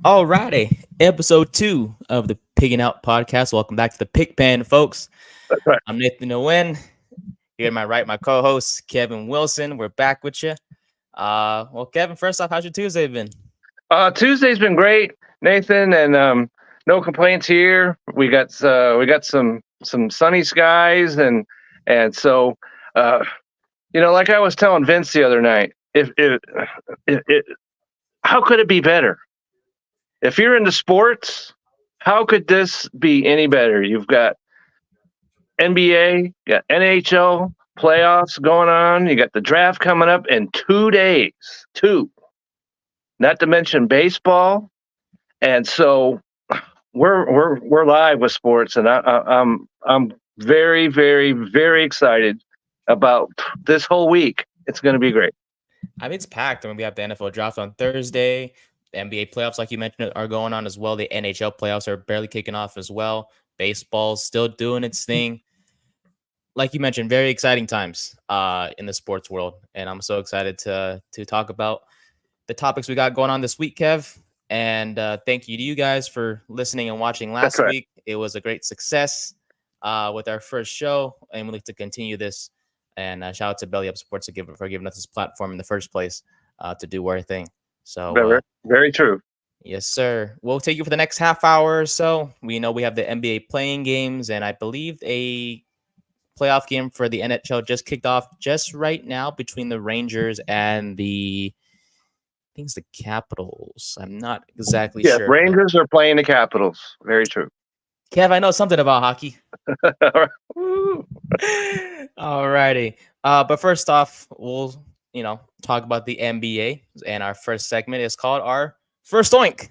Alrighty, episode 2 of the Piggin Out Podcast. Welcome back to the Pig Pen, folks. That's right. I'm Nathan Nguyen. Here to my right, my co-host Kevin Wilson. We're back with you. Well, Kevin, first off, how's your Tuesday been? Tuesday's been great, Nathan, and no complaints here. We got some sunny skies, and so like I was telling Vince the other night, if how could it be better? If you're into sports, how could this be any better? You've got NBA, you got NHL playoffs going on. You got the draft coming up in 2 days. Not to mention baseball, and so we're live with sports, and I'm very, very, very excited about this whole week. It's going to be great. I mean, it's packed. I mean, we have the NFL draft on Thursday. The NBA playoffs, like you mentioned, are going on as well. The NHL playoffs are barely kicking off as well. Baseball's still doing its thing. Like you mentioned, very exciting times in the sports world, and I'm so excited to talk about the topics we got going on this week, Kev. And thank you to you guys for listening and watching last week. It was a great success with our first show, and we'd like to continue this. And shout out to Belly Up Sports for giving us this platform in the first place to do our thing. So very true. Yes, sir. We'll take you for the next half hour or so. We know we have the NBA playing games, and I believe a playoff game for the NHL just kicked off just right now between the Rangers and the Capitals. I'm not exactly sure. Rangers are playing the Capitals. Very true. Kev, I know something about hockey. All righty. But first off, we'll talk about the NBA, and our first segment is called our First Oink.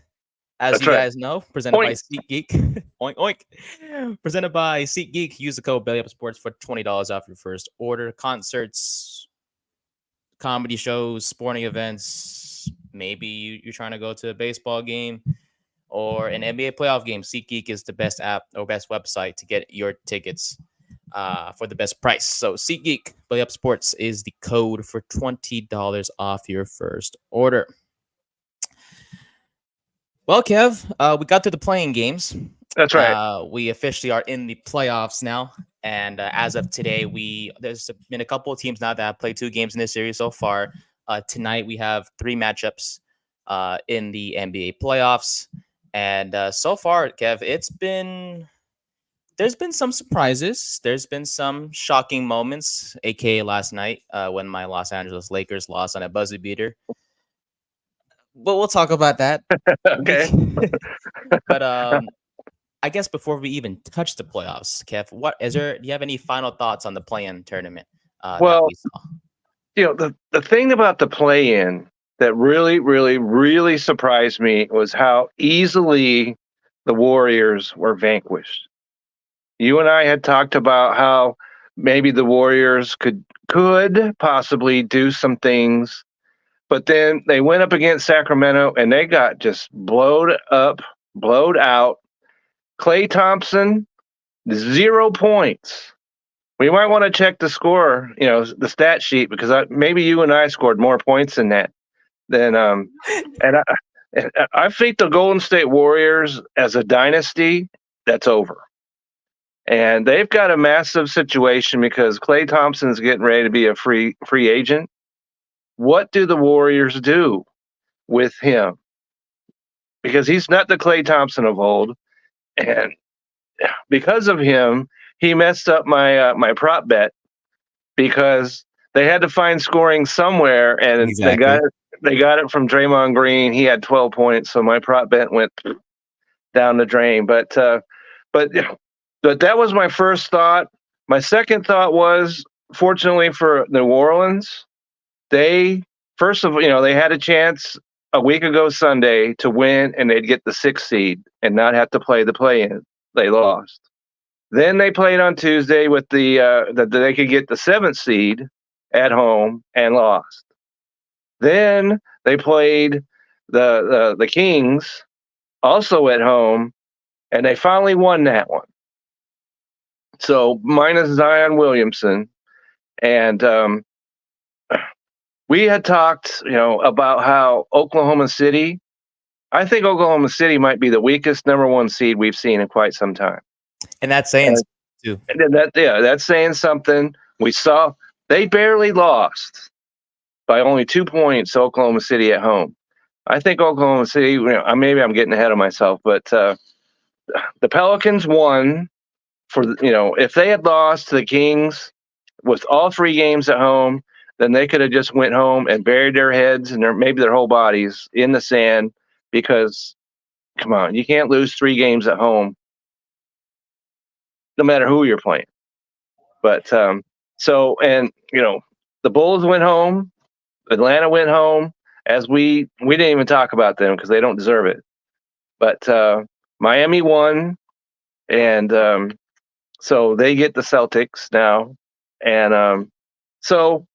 As you guys know, presented by SeatGeek. Oink, oink. Presented by SeatGeek. Use the code BELLYUPSPORTS for $20 off your first order. Concerts, comedy shows, sporting events. Maybe you're trying to go to a baseball game or an NBA playoff game. SeatGeek is the best app or best website to get your tickets for the best price. So SeatGeek, Belly Up Sports is the code for $20 off your first order. Well, Kev, we got through the playing games. That's right. We officially are in the playoffs now. And as of today, there's been a couple of teams now that have played 2 games in this series so far. Tonight, we have 3 matchups in the NBA playoffs. And so far, Kev, there's been some surprises. There's been some shocking moments, a.k.a. last night when my Los Angeles Lakers lost on a buzzer beater. But we'll talk about that. Okay. But I guess before we even touch the playoffs, Kev, do you have any final thoughts on the play-in tournament? Well, the thing about the play-in that really, really, really surprised me was how easily the Warriors were vanquished. You and I had talked about how maybe the Warriors could possibly do some things, but then they went up against Sacramento and they got just blowed out. Klay Thompson, 0 points. We might want to check the score, the stat sheet, because maybe you and I scored more points than that. And I think the Golden State Warriors as a dynasty, that's over. And they've got a massive situation because Klay Thompson's getting ready to be a free agent. What do the Warriors do with him? Because he's not the Klay Thompson of old. And because of him, he messed up my prop bet because they had to find scoring somewhere, and exactly. they got it from Draymond Green. He had 12 points, so my prop bet went down the drain. But that was my first thought. My second thought was, fortunately for New Orleans, they had a chance a week ago Sunday to win, and they'd get the 6th seed and not have to play the play-in. They lost. Then they played on Tuesday with that they could get the 7th seed at home and lost. Then they played the Kings also at home, and they finally won that one. So minus Zion Williamson, and we had talked, about how Oklahoma City, I think Oklahoma City might be the weakest number 1 seed we've seen in quite some time. And that's saying too. That's saying something. We saw they barely lost by only 2 points to Oklahoma City at home. I think Oklahoma City, maybe I'm getting ahead of myself, but the Pelicans won if they had lost to the Kings with all 3 games at home, then they could have just went home and buried their heads and maybe their whole bodies in the sand because, come on, you can't lose 3 games at home no matter who you're playing. But the Bulls went home, Atlanta went home, as we didn't even talk about them because they don't deserve it. But Miami won, and so they get the Celtics now. And so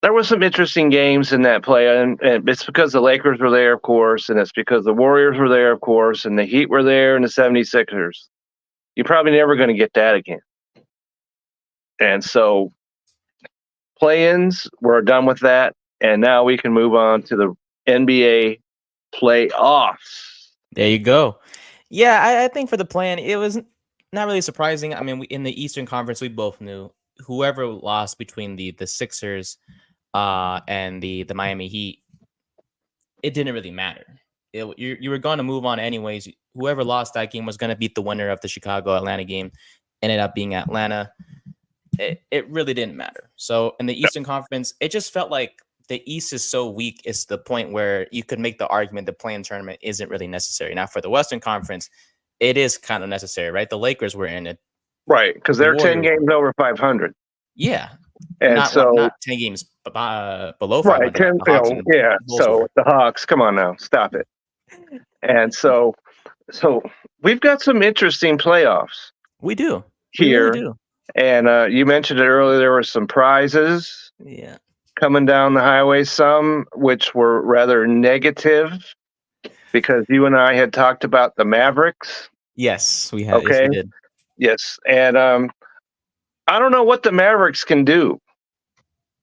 there was some interesting games in that play, and it's because the Lakers were there, of course, and it's because the Warriors were there, of course, and the Heat were there, and the 76ers. You're probably never going to get that again. And so play-ins, we're done with that, and now we can move on to the NBA playoffs. There you go. Yeah, I think for the play-in, it was not really surprising. I mean, in the Eastern Conference, we both knew whoever lost between the Sixers and the Miami Heat, it didn't really matter. You were going to move on anyways. Whoever lost that game was going to beat the winner of the Chicago-Atlanta game. Ended up being Atlanta. It really didn't matter. So in the Eastern Conference, it just felt like the East is so weak. It's the point where you could make the argument the play-in tournament isn't really necessary. Now for the Western Conference, it is kind of necessary, right? The Lakers were in it. Right, because they're 10 games over 500. Yeah. And not 10 games below 500. Right, 10, so the Hawks, come on now, stop it. And so we've got some interesting playoffs. We do. Here. We really do. And you mentioned it earlier, there were some prizes coming down the highway, some which were rather negative because you and I had talked about the Mavericks. Yes, we had. Okay. Yes, we did. Yes. And I don't know what the Mavericks can do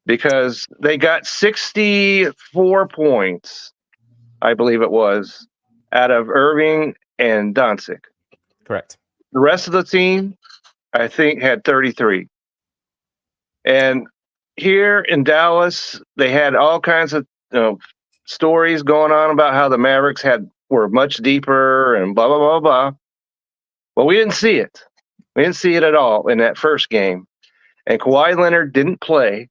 because they got 64 points, I believe it was, out of Irving and Doncic. Correct. The rest of the team, I think, had 33. And here in Dallas, they had all kinds of stories going on about how the Mavericks were much deeper and blah, blah, blah, blah. Well, we didn't see it. We didn't see it at all in that first game. And Kawhi Leonard didn't play.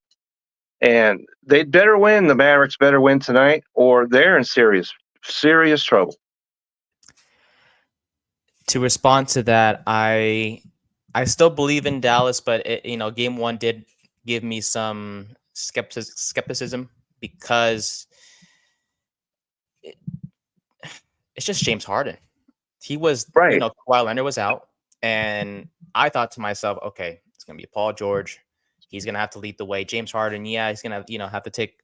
And they'd better win. The Mavericks better win tonight, or they're in serious trouble. To respond to that, I still believe in Dallas, but game 1 did give me some skepticism because it's just James Harden. He was right. Kawhi Leonard was out, and I thought to myself, okay, it's gonna be Paul George. He's gonna have to lead the way. James Harden, he's gonna have to take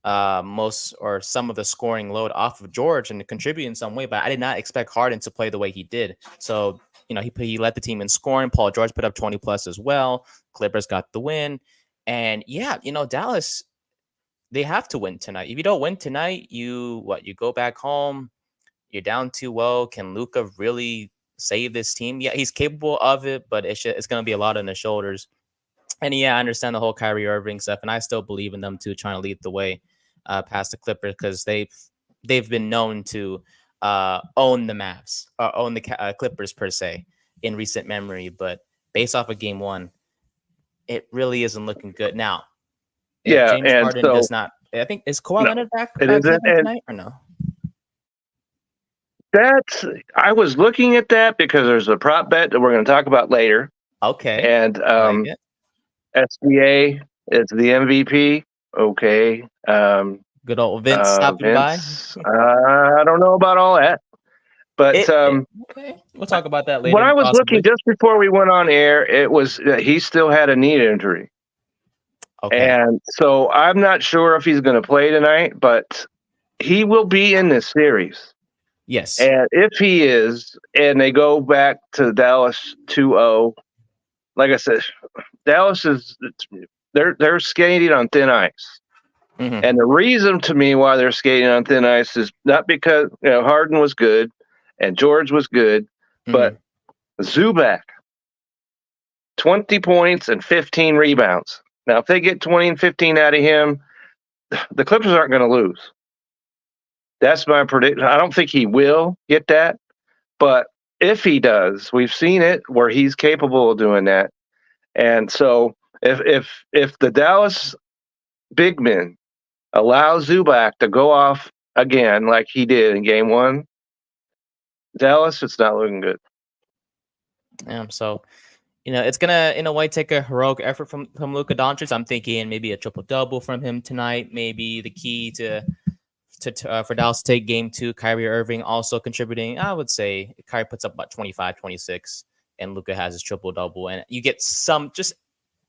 most or some of the scoring load off of George and contribute in some way. But I did not expect Harden to play the way he did. So he led the team in scoring. Paul George put up 20 plus as well. Clippers got the win, and Dallas, they have to win tonight. If you don't win tonight, you go back home. You're down 2-0. Can Luka really save this team? Yeah, he's capable of it, but it's going to be a lot on his shoulders. And I understand the whole Kyrie Irving stuff, and I still believe in them too, trying to lead the way past the Clippers because they've been known to own the Mavs or own the Clippers per se in recent memory. But based off of game 1, it really isn't looking good now. Yeah, James Harden does not. I think is Kawhi Leonard back tonight or no? I was looking at that because there's a prop bet that we're going to talk about later. Okay. And SBA is the MVP. Okay. Good old Vince stopping by. I don't know about all that. But okay. We'll talk about that later. When I was looking just before we went on air, it was he still had a knee injury. Okay. And so I'm not sure if he's going to play tonight, but he will be in this series. Yes. And if he is, and they go back to Dallas 2-0, like I said, Dallas they're skating on thin ice. Mm-hmm. And the reason to me why they're skating on thin ice is not because Harden was good and George was good, but Zubak, 20 points and 15 rebounds. Now, if they get 20 and 15 out of him, the Clippers aren't going to lose. That's my prediction. I don't think he will get that, but if he does, we've seen it where he's capable of doing that. And so if the Dallas big men allow Zubac to go off again like he did in game one, Dallas, it's not looking good. So, it's gonna in a way take a heroic effort from Luka Doncic. I'm thinking maybe a triple double from him tonight. Maybe the key for Dallas to take game 2. Kyrie Irving also contributing. I would say Kyrie puts up about 25, 26, and Luka has his triple double, and you get just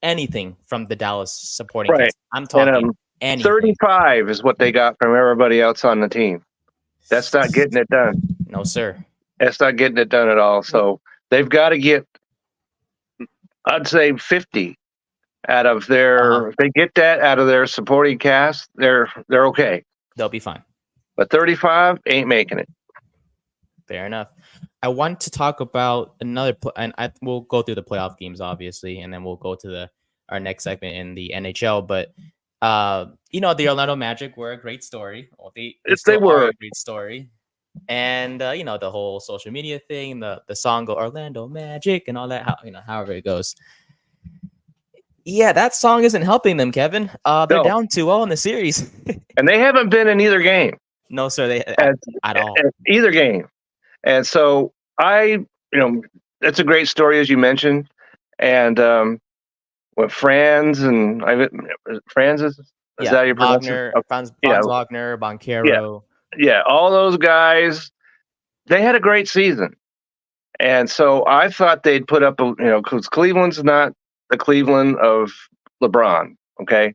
anything from the Dallas supporting cast. I'm talking anything. 35 is what they got from everybody else on the team. That's not getting it done. No, sir. That's not getting it done at all. So they've got to get, I'd say, 50 out of their. If they get that out of their supporting cast, they're okay. They'll be fine. But 35 ain't making it. Fair enough. I want to talk about another, and we'll go through the playoff games, obviously, and then we'll go to our next segment in the NHL. But the Orlando Magic were a great story. They were a great story. And the whole social media thing, the song "Go Orlando Magic" and all that. However it goes. Yeah, that song isn't helping them, Kevin. They're down 2-0 in the series, and they haven't been in either game. No, sir, they at all. Either game. And so it's a great story, as you mentioned. And with Franz and Franz is that your pronunciation? Franz Wagner, Banchero. Yeah, all those guys, they had a great season. And so I thought they'd put up because Cleveland's not the Cleveland of LeBron, okay?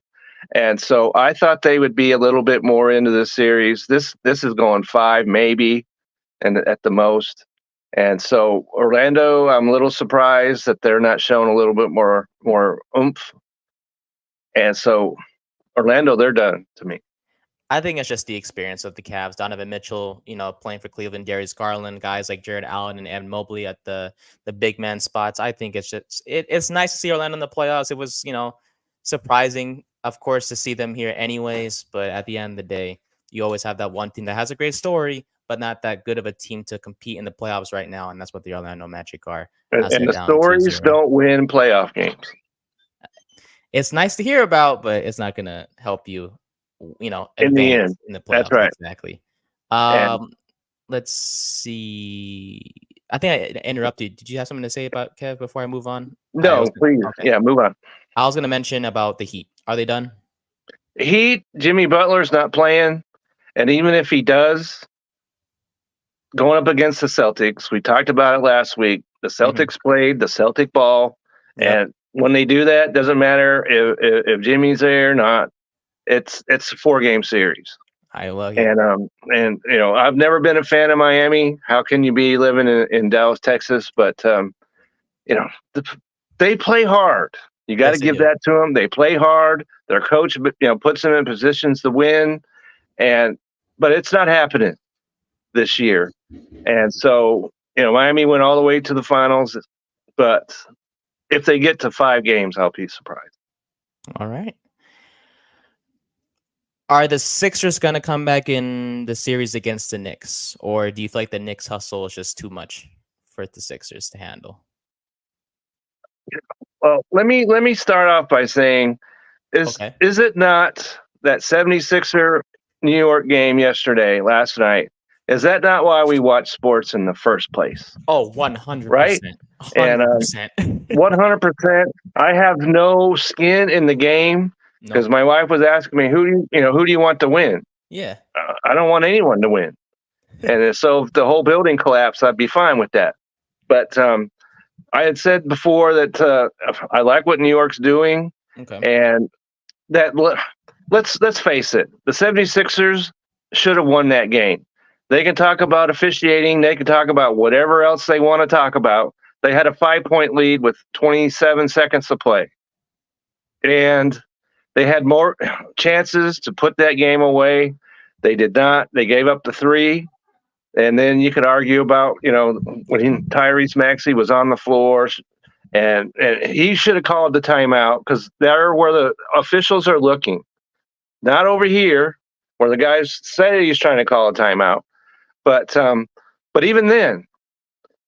And so I thought they would be a little bit more into this series. This is going 5 maybe, and at the most. And so Orlando, I'm a little surprised that they're not showing a little bit more oomph. And so Orlando, they're done to me. I think it's just the experience of the Cavs. Donovan Mitchell, playing for Cleveland, Darius Garland, guys like Jared Allen and Evan Mobley at the big man spots. I think it's just it's nice to see Orlando in the playoffs. It was surprising, of course, to see them here anyways. But at the end of the day, you always have that one team that has a great story, but not that good of a team to compete in the playoffs right now. And that's what the Orlando Magic are. And the stories 2-0. Don't win playoff games. It's nice to hear about, but it's not going to help you, in the end. In the playoffs. That's right. Exactly. Let's see. I think I interrupted. Did you have something to say about Kev before I move on? No, please. Okay. Yeah, move on. I was going to mention about the Heat. Are they done? Heat, Jimmy Butler's not playing. And even if he does, going up against the Celtics, we talked about it last week. The Celtics played the Celtic ball. Yep. And when they do that, doesn't matter if Jimmy's there or not. It's a 4-game series. I love it. And I've never been a fan of Miami. How can you be living in Dallas, Texas? But they play hard. You got to give that to them. They play hard. Their coach, puts them in positions to win. But it's not happening this year. And so, Miami went all the way to the finals. But if they get to 5 games, I'll be surprised. All right. Are the Sixers going to come back in the series against the Knicks? Or do you feel like the Knicks hustle is just too much for the Sixers to handle? Well, let me start off by saying, is it not that 76er New York game last night? Is that not why we watch sports in the first place? Oh, 100%. Right? 100%. And 100%. I have no skin in the game. Because my wife was asking me, who do you want to win? Yeah, I don't want anyone to win. And so if the whole building collapsed, I'd be fine with that. But I had said before that I like what New York's doing. Okay. And that let's face it, the 76ers should have won that game. They can talk about officiating. They can talk about whatever else they want to talk about. They had a 5-point lead with 27 seconds to play. And They had more chances to put that game away. They did not. They gave up the 3. And then you could argue about, when Tyrese Maxey was on the floor, and he should have called the timeout, because there where the officials are looking, not over here where the guys say he's trying to call a timeout. But even then,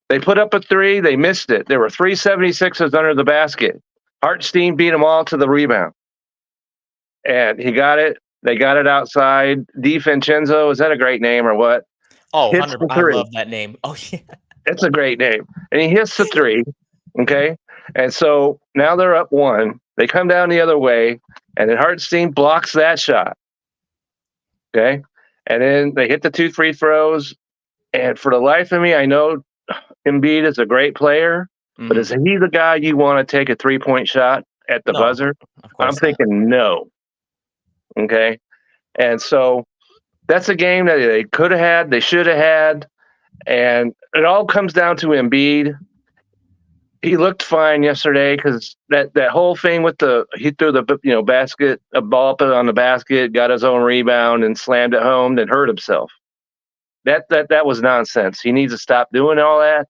they put up a 3. They missed it. There were 3 76ers under the basket. Hartenstein beat them all to the rebound. And he got it. They got it outside. DiVincenzo, is that a great name or what? Oh, 100%. I love that name. Oh, yeah. It's a great name. And he hits the 3, okay? And so now they're up 1. They come down the other way, and then Hartenstein blocks that shot, okay? And then they hit the 2 free throws. And for the life of me, I know Embiid is a great player, but is he the guy you want to take a 3-point shot at the buzzer? I'm thinking no. Okay? And so that's a game that they could have had, they should have had, and it all comes down to Embiid. He looked fine yesterday, because that whole thing with he threw the basket, a ball put on the basket, got his own rebound and slammed it home, then hurt himself. That was nonsense. He needs to stop doing all that.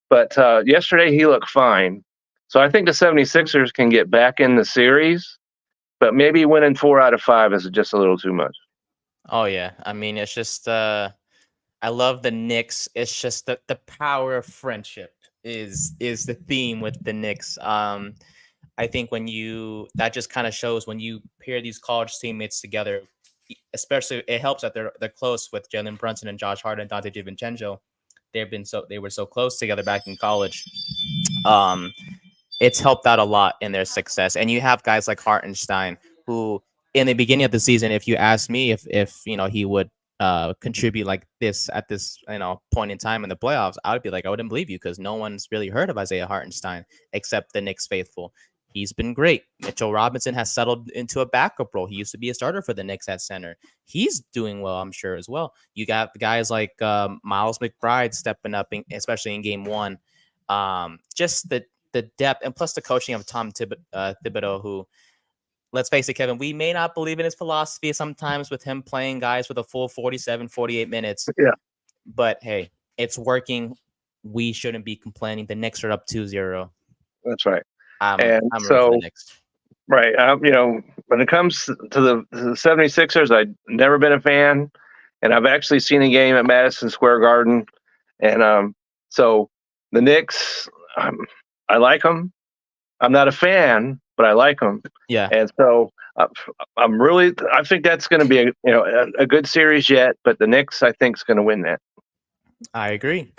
But yesterday he looked fine. So I think the 76ers can get back in the series, but maybe winning 4 out of 5 is just a little too much. Oh, yeah. I mean, it's just I love the Knicks. It's just the power of friendship is the theme with the Knicks. I think that just kind of shows when you pair these college teammates together, especially it helps that they're close with Jalen Brunson and Josh Hart and Dante DiVincenzo. They were so close together back in college. It's helped out a lot in their success. And you have guys like Hartenstein, who in the beginning of the season, if you asked me if he would contribute like this at this point in time in the playoffs, I would be like, I wouldn't believe you, because no one's really heard of Isaiah Hartenstein except the Knicks faithful. He's been great. Mitchell Robinson has settled into a backup role. He used to be a starter for the Knicks at center. He's doing well, I'm sure, as well. You got guys like Miles McBride stepping up, especially in game 1. Just the depth, and plus the coaching of Tom Thibodeau, who, let's face it, Kevin, we may not believe in his philosophy sometimes with him playing guys with a full 47, 48 minutes. Yeah. But, hey, it's working. We shouldn't be complaining. The Knicks are up 2-0. That's right. I'm rooting for the Knicks. Right. When it comes to the 76ers, I've never been a fan, and I've actually seen a game at Madison Square Garden. And so the Knicks, I like them. I'm not a fan, but I like them. Yeah. And so I think that's going to be a good series yet, but the Knicks, I think, is going to win that. I agree.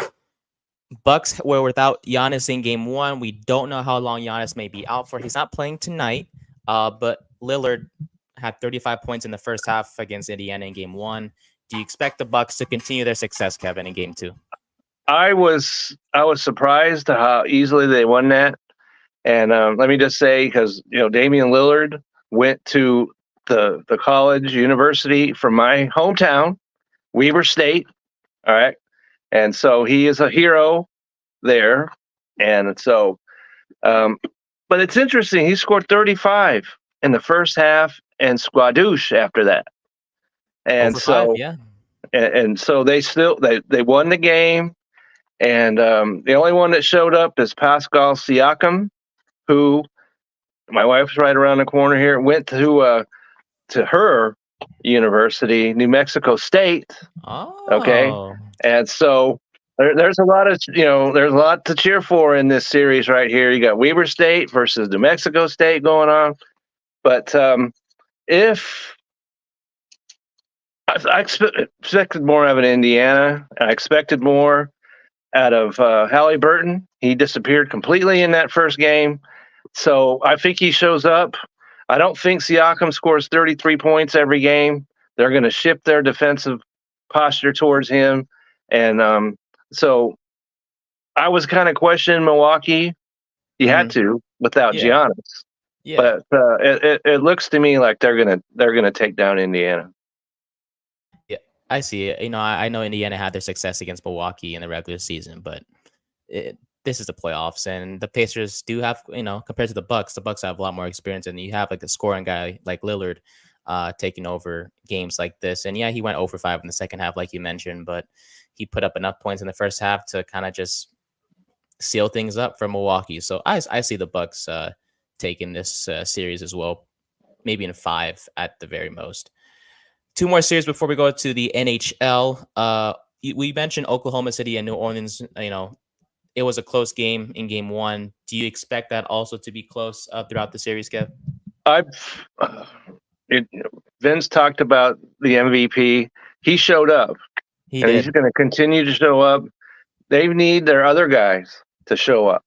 Bucks were without Giannis in game 1. We don't know how long Giannis may be out for. He's not playing tonight, but Lillard had 35 points in the first half against Indiana in game 1. Do you expect the Bucks to continue their success, Kevin, in game 2? I was surprised at how easily they won that. And let me just say, because Damian Lillard went to the college university from my hometown, Weber State. All right. And so he is a hero there. And so, but it's interesting. He scored 35 in the first half and squadouche after that. And Over so, 5, yeah. And so they won the game. And the only one that showed up is Pascal Siakam, who my wife's right around the corner here, went to her university, New Mexico State. Oh. Okay. And so there's a lot to cheer for in this series right here. You got Weber State versus New Mexico State going on. But if I expected more out of Indiana, I expected more out of Halliburton. He disappeared completely in that first game. So I think he shows up. I don't think Siakam scores 33 points every game. They're going to shift their defensive posture towards him. And so I was kind of questioning Milwaukee. You had to without Giannis. Yeah. But it looks to me like they're gonna take down Indiana. Yeah, I see it. I know Indiana had their success against Milwaukee in the regular season, but this is the playoffs, and the Pacers do have, compared to the Bucks have a lot more experience, and you have like a scoring guy like Lillard taking over games like this. And yeah, he went 0 for 5 in the second half, like you mentioned, but he put up enough points in the first half to kind of just seal things up for Milwaukee. So I see the Bucks taking this series as well, maybe in 5 at the very most. 2 more series before we go to the NHL. We mentioned Oklahoma City and New Orleans. It was a close game in game 1. Do you expect that also to be close throughout the series, Kev? Vince talked about the MVP. He showed up. He's going to continue to show up. They need their other guys to show up.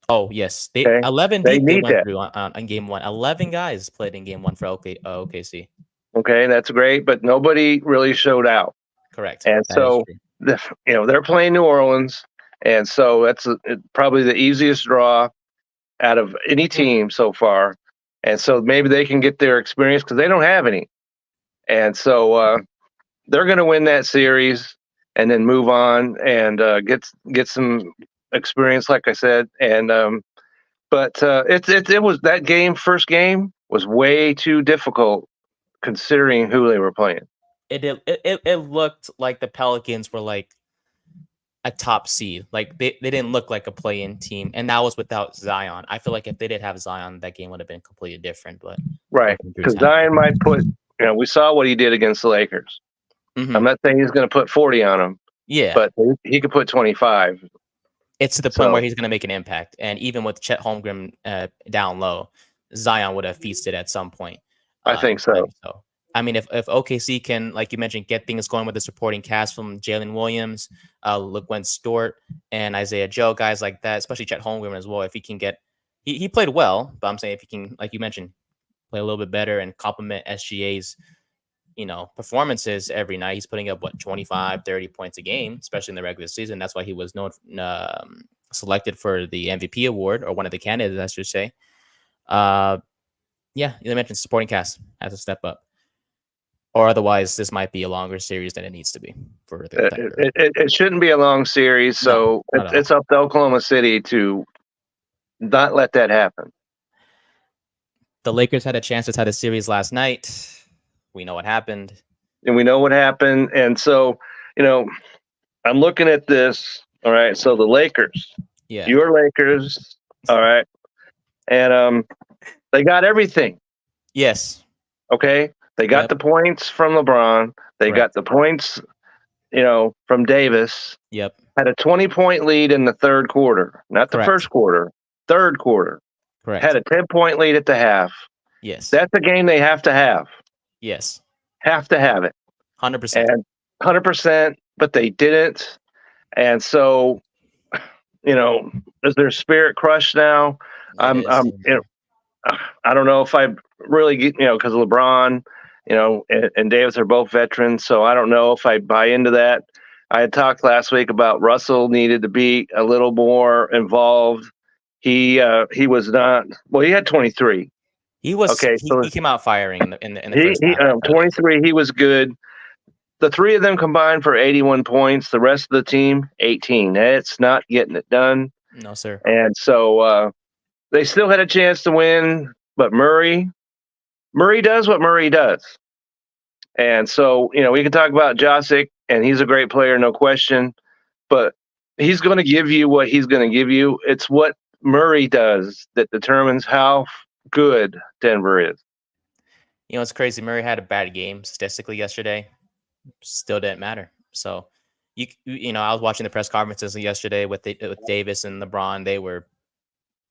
Oh, yes. 11 deep they went through on game 1. 11 guys played in game 1 for OKC. Okay, that's great, but nobody really showed out. Correct. And so, they're playing New Orleans, and so that's probably the easiest draw out of any team so far. And so maybe they can get their experience because they don't have any. And so they're going to win that series and then move on and get some experience, like I said. And but it was that game. First game was way too difficult considering who they were playing. It looked like the Pelicans were like a top seed. Like they didn't look like a play-in team, and that was without Zion. I feel like if they did have Zion, that game would have been completely different. But right, because Zion might put. We saw what he did against the Lakers. Mm-hmm. I'm not saying he's going to put 40 on them. Yeah, but he could put 25. It's to the point where he's going to make an impact, and even with Chet Holmgren down low, Zion would have feasted at some point. I think so. I mean, if OKC can, like you mentioned, get things going with the supporting cast from Jalen Williams, Nguyen Stort, and Isaiah Joe, guys like that, especially Chet Holmgren as well. If he can get, he played well, but I'm saying if he can, like you mentioned, play a little bit better and complement SGA's, performances every night. He's putting up 25, 30 points a game, especially in the regular season. That's why he was selected for the MVP award, or one of the candidates, I should say. Yeah, you mentioned supporting cast has to step up. Or otherwise, this might be a longer series than it needs to be. It shouldn't be a long series, so it's up to Oklahoma City to not let that happen. The Lakers had a chance to tie the series last night. We know what happened. And so, I'm looking at this. All right, so the Lakers. Yeah. Your Lakers. All right. And they got everything. Yes. Okay. They got the points from LeBron. They got the points, from Davis. Yep. Had a 20-point lead in the third quarter. Not the first quarter. Third quarter. Correct. Had a 10-point lead at the half. Yes. That's a game they have to have. Yes. Have to have it. 100%. And 100%, but they didn't. And so, is their spirit crushed now? I don't know if I really get, because LeBron, and Davis are both veterans, so I don't know if I buy into that. I had talked last week about Russell needed to be a little more involved. He was not. Well, he had 23. He was okay. He came out firing in the first half. 23. He was good. The three of them combined for 81 points. The rest of the team, 18. It's not getting it done. No, sir. And so they still had a chance to win, but Murray does what Murray does. And so, we can talk about Josic, and he's a great player, no question, but he's going to give you what he's going to give you. It's what Murray does that determines how good Denver is. It's crazy. Murray had a bad game statistically yesterday. Still didn't matter. So, I was watching the press conferences yesterday with Davis and LeBron. They were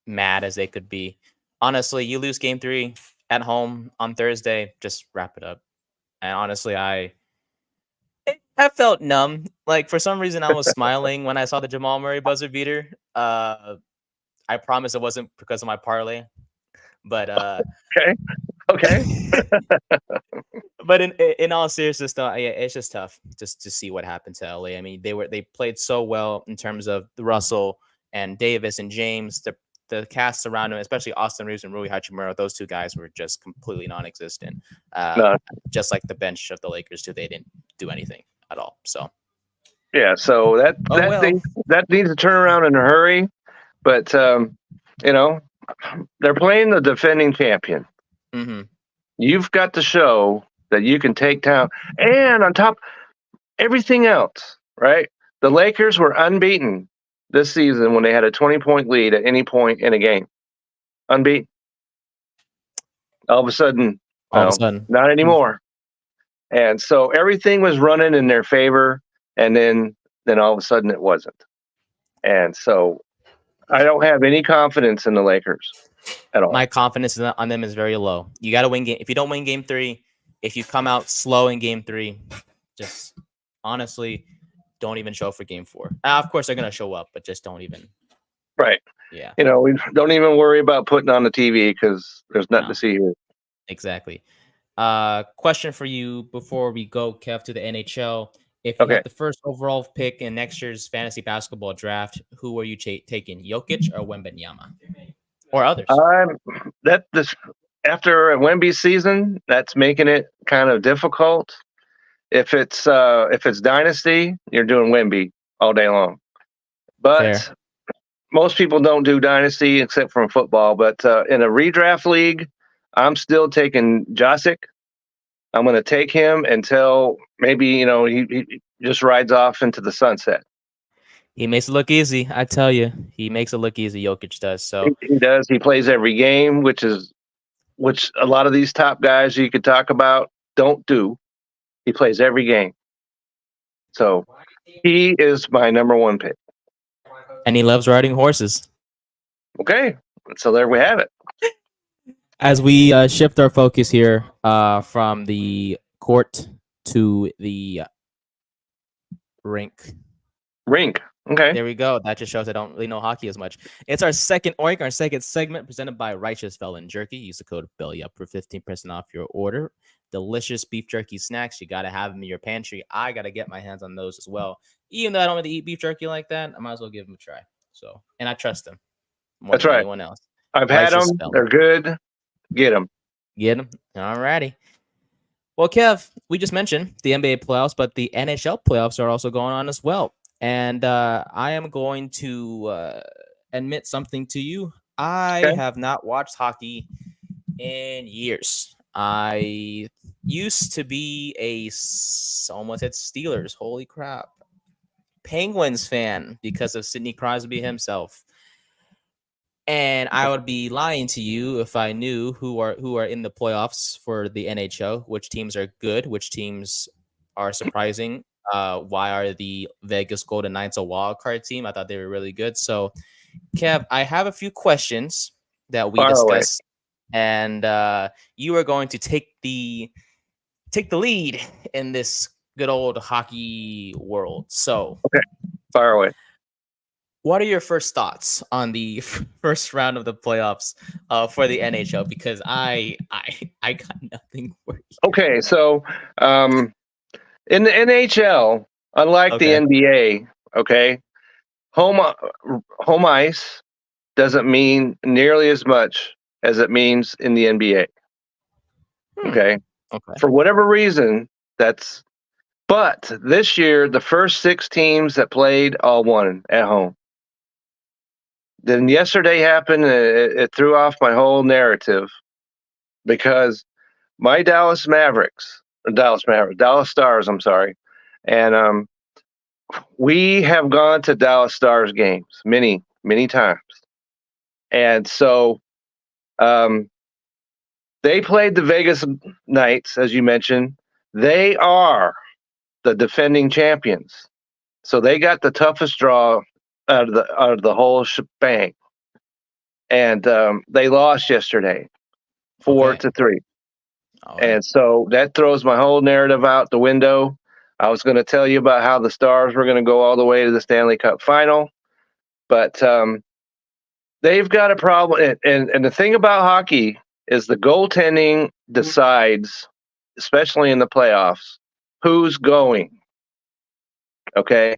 mad as they could be. Honestly, you lose game 3 at home on Thursday, just wrap it up. And honestly, I felt numb. Like, for some reason, I was smiling when I saw the Jamal Murray buzzer beater. I promise it wasn't because of my parlay, but okay. But in all seriousness, though, it's just tough just to see what happened to LA. I mean, they played so well in terms of Russell and Davis and James. The cast around him, especially Austin Reeves and Rui Hachimura, those two guys were just completely non-existent. Just like the bench of the Lakers too, they didn't do anything at all. So yeah, so that needs to turn around in a hurry. But you know, they're playing the defending champion. Mm-hmm. You've got to show that you can take down, and on top everything else, right? The Lakers were unbeaten this season when they had a 20-point lead at any point in a game. Unbeaten. All of a sudden, not anymore. And so everything was running in their favor, and then all of a sudden it wasn't. And so I don't have any confidence in the Lakers at all. My confidence on them is very low. You got to win game. If you don't win game 3, if you come out slow in game 3, just honestly don't even show up for game 4. Of course they're going to show up, but just don't even. Right. Yeah. We don't even worry about putting on the TV because there's nothing to see here. Exactly. Question for you before we go, Kev, to the NHL. If you had the first overall pick in next year's fantasy basketball draft, who are you taking, Jokic or Wembanyama, or others? After a Wemby season, that's making it kind of difficult. If it's dynasty, you're doing Wemby all day long. But most people don't do dynasty except from football. But in a redraft league, I'm still taking Josic. I'm going to take him until maybe he just rides off into the sunset. He makes it look easy. I tell you, he makes it look easy. Jokic does. So he does. He plays every game, which a lot of these top guys you could talk about don't do. He plays every game. So he is my number 1 pick. And he loves riding horses. Okay. So there we have it. As we shift our focus here from the court to the rink. Okay. There we go. That just shows I don't really know hockey as much. It's our second oink, our second segment presented by Righteous Felon Jerky. Use the code BELLYUP for 15% off your order. Delicious beef jerky snacks. You got to have them in your pantry. I got to get my hands on those as well. Even though I don't really eat beef jerky like that, I might as well give them a try. So, and I trust them more than anyone else. I've had them. They're good. Get them. All righty. Well, Kev, we just mentioned the NBA playoffs, but the NHL playoffs are also going on as well. And I am going to admit something to you. I have not watched hockey in years. I used to be almost at Steelers. Holy crap. Penguins fan because of Sidney Crosby himself. And I would be lying to you if I knew who are in the playoffs for the NHL, which teams are good, which teams are surprising. Why are the Vegas Golden Knights a wild card team? I thought they were really good. So, Kev, I have a few questions that we discussed, and you are going to take the lead in this good old hockey world. So, okay, fire away. What are your first thoughts on the first round of the playoffs for the NHL? Because I got nothing for you. Okay, so in the NHL, unlike the NBA, home ice doesn't mean nearly as much as it means in the NBA. Okay. For whatever reason, but this year, the first 6 teams that played all won at home. Then yesterday happened, and it threw off my whole narrative because my Dallas Stars, I'm sorry. And we have gone to Dallas Stars games many, many times. And so they played the Vegas Knights, as you mentioned. They are the defending champions. So they got the toughest draw out of the whole shebang. And they lost yesterday 4-3. And so that throws my whole narrative out the window. I was going to tell you about how the Stars were going to go all the way to the Stanley Cup final, but they've got a problem. And the thing about hockey is the goaltending decides, especially in the playoffs, who's going. Okay.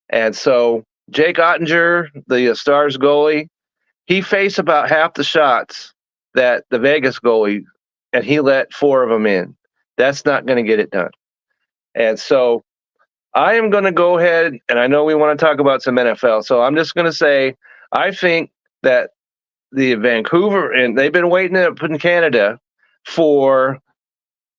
And so Jake Ottinger, the Stars goalie, he faced about half the shots that the Vegas goalie, and he let 4 of them in. That's not going to get it done. And so I am going to go ahead, and I know we want to talk about some NFL, so I'm just going to say I think that the Vancouver, and they've been waiting up in Canada for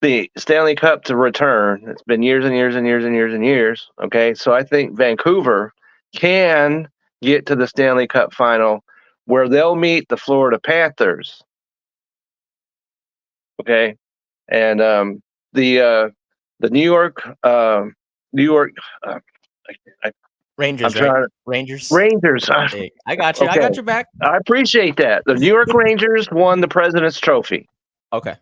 the Stanley Cup to return. It's been years and years and years and years and years. Okay, so I think Vancouver can get to the Stanley Cup final where they'll meet the Florida Panthers. Okay, and the New York Rangers, right? Rangers. Hey, I got you. Okay. I got your back. I appreciate that. The New York Rangers won the President's Trophy. Okay.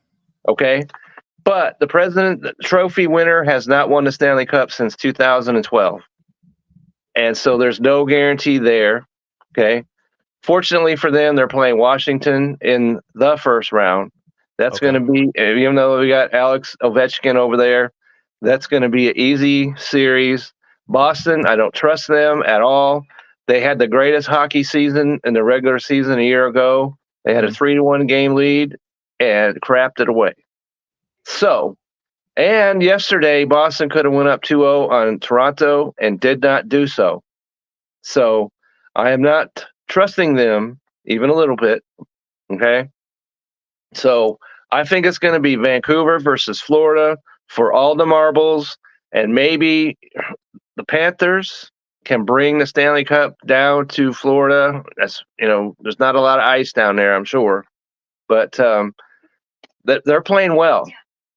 But the President's Trophy winner has not won the Stanley Cup since 2012. And so there's no guarantee there. Okay. Fortunately for them, they're playing Washington in the first round. That's going to be, even though we got Alex Ovechkin over there, that's going to be an easy series. Boston, I don't trust them at all. They had the greatest hockey season in the regular season a year ago. They had a 3-1 game lead and crapped it away. So, and yesterday, Boston could have went up 2-0 on Toronto and did not do so. So, I am not trusting them even a little bit. Okay. So, I think it's going to be Vancouver versus Florida for all the marbles, and maybe the Panthers can bring the Stanley Cup down to Florida. That's, there's not a lot of ice down there, I'm sure, but they're playing well,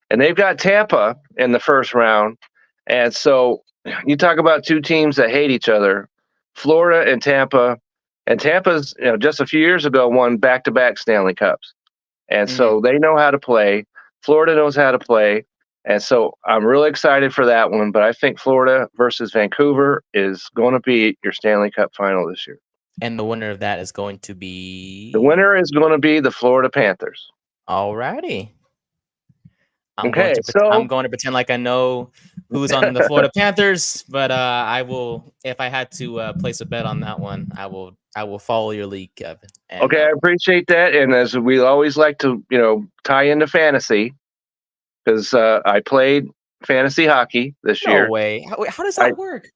and they've got Tampa in the first round. And so you talk about two teams that hate each other, Florida and Tampa. And Tampa's, just a few years ago won back-to-back Stanley Cups. And so they know how to play. Florida knows how to play. And so I'm really excited for that one. But I think Florida versus Vancouver is going to be your Stanley Cup final this year. And the winner of that is going to be? The winner is going to be the Florida Panthers. All righty. I'm going to pretend like I know who's on the Florida Panthers, but I will, if I had to place a bet on that one, I will follow your lead, Kevin. And, I appreciate that. And as we always like to, tie into fantasy, because I played fantasy hockey this year. No way. How does that work?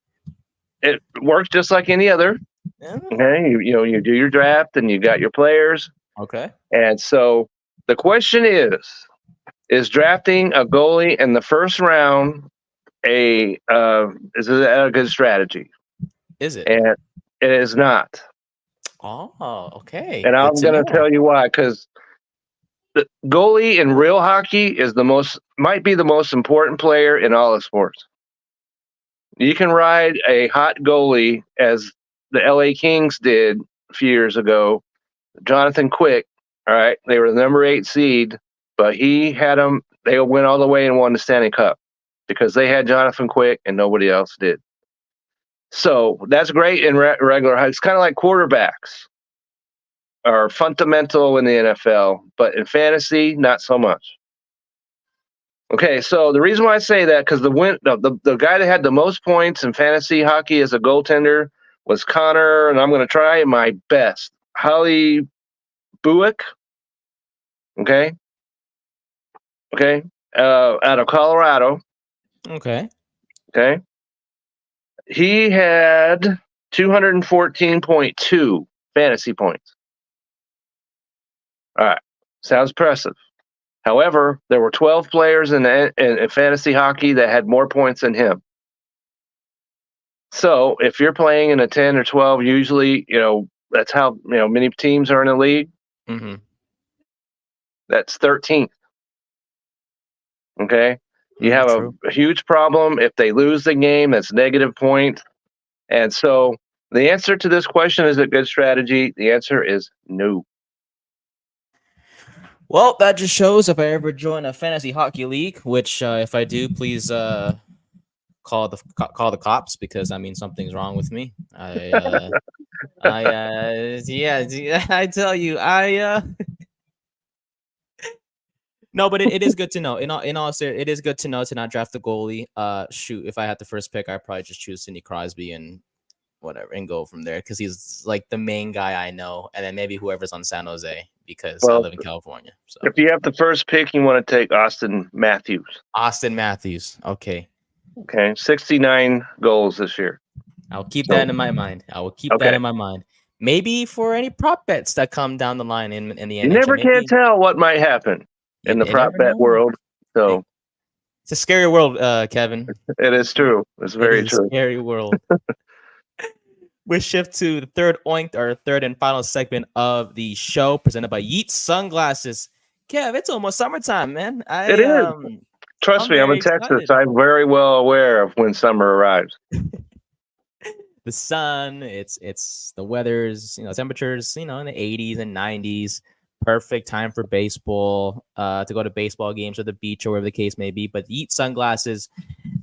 It works just like any other. Yeah. Okay, you do your draft and you got your players. Okay. And so the question is drafting a goalie in the first round is it a good strategy? Is it? And it is not. Oh, okay. And I'm going to tell you why, because the goalie in real hockey might be the most important player in all of sports. You can ride a hot goalie, as the LA Kings did a few years ago. Jonathan Quick, all right, they were the number 8 seed, but he had them. They went all the way and won the Stanley Cup because they had Jonathan Quick and nobody else did. So that's great in regular hockey. It's kind of like quarterbacks are fundamental in the NFL, but in fantasy, not so much. Okay, so the reason why I say that, because the guy that had the most points in fantasy hockey as a goaltender was Connor, and I'm going to try my best. Holly Buick. Okay, out of Colorado. Okay. He had 214.2 fantasy points. All right, sounds impressive. However, there were 12 players in fantasy hockey that had more points than him. So if you're playing in a 10 or 12, usually, that's how many teams are in the league. Mm-hmm. That's 13th. Okay, you have a huge problem if they lose the game. That's negative point. And so the answer to this question, is it good strategy? The answer is no. Well, that just shows if I ever join a fantasy hockey league, which if I do, please call the cops, because something's wrong with me. I tell you, no, but it is good to know. In all seriousness, it is good to know to not draft the goalie. Shoot, if I had the first pick, I'd probably just choose Sidney Crosby and whatever and go from there, because he's like the main guy I know, and then maybe whoever's on San Jose, because I live in California. So if you have the first pick, you want to take Austin Matthews. Okay. 69 goals this year. I'll keep that in my mind. I will keep that in my mind. maybe for any prop bets that come down the line in the NHL. You never can tell what might happen in the prop bet world. So it's a scary world, Kevin. It is true. It's very true. A scary world. We shift to the third oink, our third and final segment of the show, presented by Yeet Sunglasses. Kev, it's almost summertime, man. It is. Trust me, I'm in Texas. I'm very well aware of when summer arrives. The sun, it's the weather's, temperatures, in the 80s and 90s. Perfect time for baseball, to go to baseball games or the beach or wherever the case may be. But Yeet Sunglasses,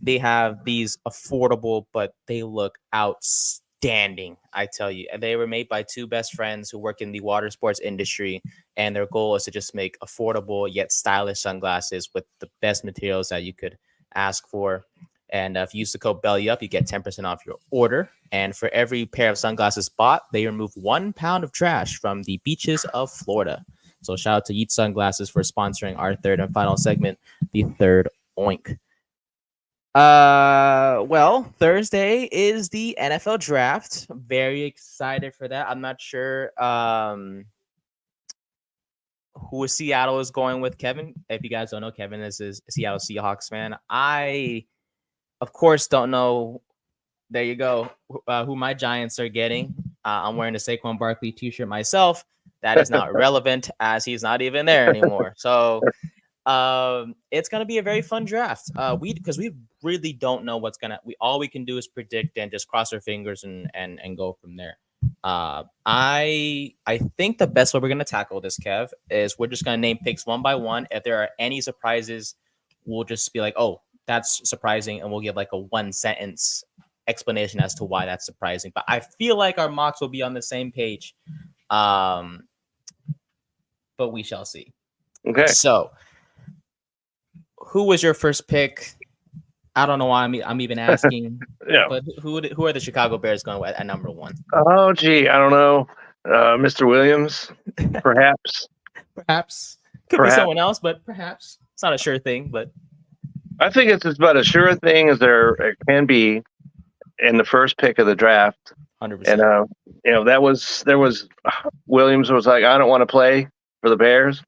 they have these affordable, but they look outstanding, I tell you. And they were made by two best friends who work in the water sports industry, and their goal is to just make affordable yet stylish sunglasses with the best materials that you could ask for. And if you use the code BELLYUP, you get 10% off your order. And for every pair of sunglasses bought, they remove 1 pound of trash from the beaches of Florida. So shout out to Yeet Sunglasses for sponsoring our third and final segment, the third oink. Well, Thursday is the NFL draft. Very excited for that. I'm not sure who Seattle is going with, Kevin. If you guys don't know, Kevin is a Seattle Seahawks fan. I, of course, don't know. There you go. Who my Giants are getting. I'm wearing a Saquon Barkley t-shirt myself. That is not relevant as he's not even there anymore. So it's going to be a very fun draft. Because we really don't know what's going to, all we can do is predict and just cross our fingers and go from there. I think the best way we're going to tackle this, Kev, is we're just going to name picks one by one. If there are any surprises, we'll just be like, oh, that's surprising. And we'll give like a 1-sentence explanation as to why that's surprising. But I feel like our mocks will be on the same page. But we shall see. Okay. So who was your first pick? I don't know why I'm even asking. Yeah. But who are the Chicago Bears going with at number 1? Oh, gee, I don't know. Mr. Williams, perhaps. Perhaps. Could be someone else, but perhaps. It's not a sure thing, but I think it's about as sure a thing as there can be in the first pick of the draft. 100%. And there was Williams was like, I don't want to play for the Bears,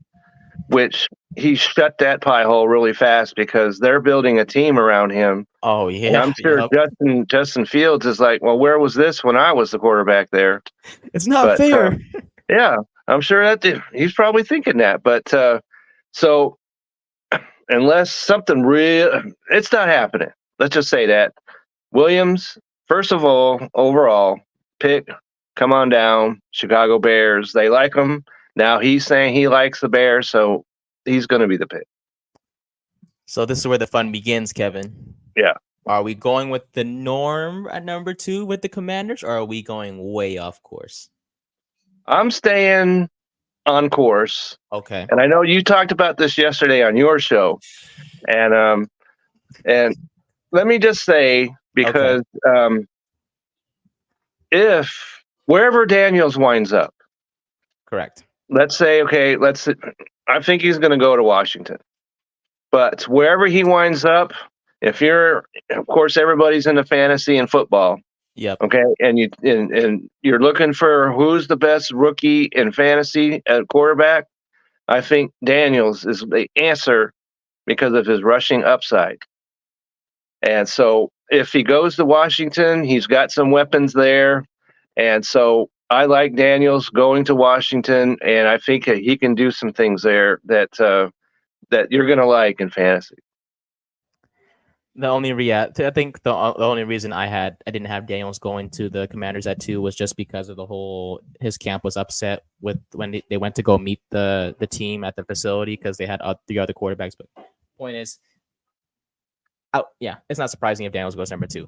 which he shut that pie hole really fast because they're building a team around him. Oh yeah, and I'm sure Justin Fields is like, well, where was this when I was the quarterback there? It's not fair. Yeah, I'm sure he's probably thinking that. But so unless something real, it's not happening. Let's just say that. Williams, first of all, overall pick, come on down, Chicago Bears. They like him. Now he's saying he likes the Bears, so he's going to be the pick. So this is where the fun begins, Kevin. Yeah. Are we going with the norm at number 2 with the Commanders, or are we going way off course? I'm staying on course. Okay. And I know you talked about this yesterday on your show. And let me just say, because if wherever Daniels winds up, correct. Let's say, I think he's going to go to Washington. But wherever he winds up, of course, everybody's into fantasy and football. Yep. Okay. And you're looking for who's the best rookie in fantasy at quarterback. I think Daniels is the answer because of his rushing upside. And so if he goes to Washington, he's got some weapons there. And so I like Daniels going to Washington, and I think he can do some things there that you're going to like in fantasy. I think the only reason I didn't have Daniels going to the Commanders at 2 was just because of his camp was upset with when they went to go meet the team at the facility because they had 3 other quarterbacks. But point is, it's not surprising if Daniels goes number 2.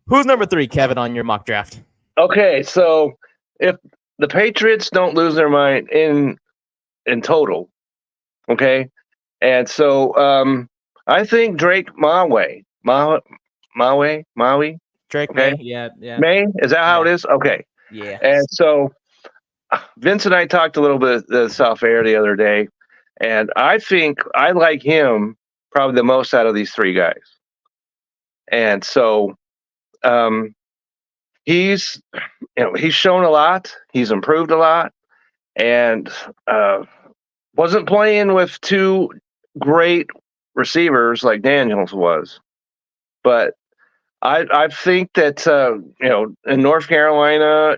Who's number 3, Kevin, on your mock draft? Okay, so if the Patriots don't lose their mind in total, okay, and so I think Drake Maui. Drake okay? May, yeah. May, is that how it is? Okay. Yeah. And so Vince and I talked a little bit the South Air the other day, and I think I like him probably the most out of these 3 guys. And so he's shown a lot. He's improved a lot, and wasn't playing with two great receivers like Daniels was. But I think that in North Carolina,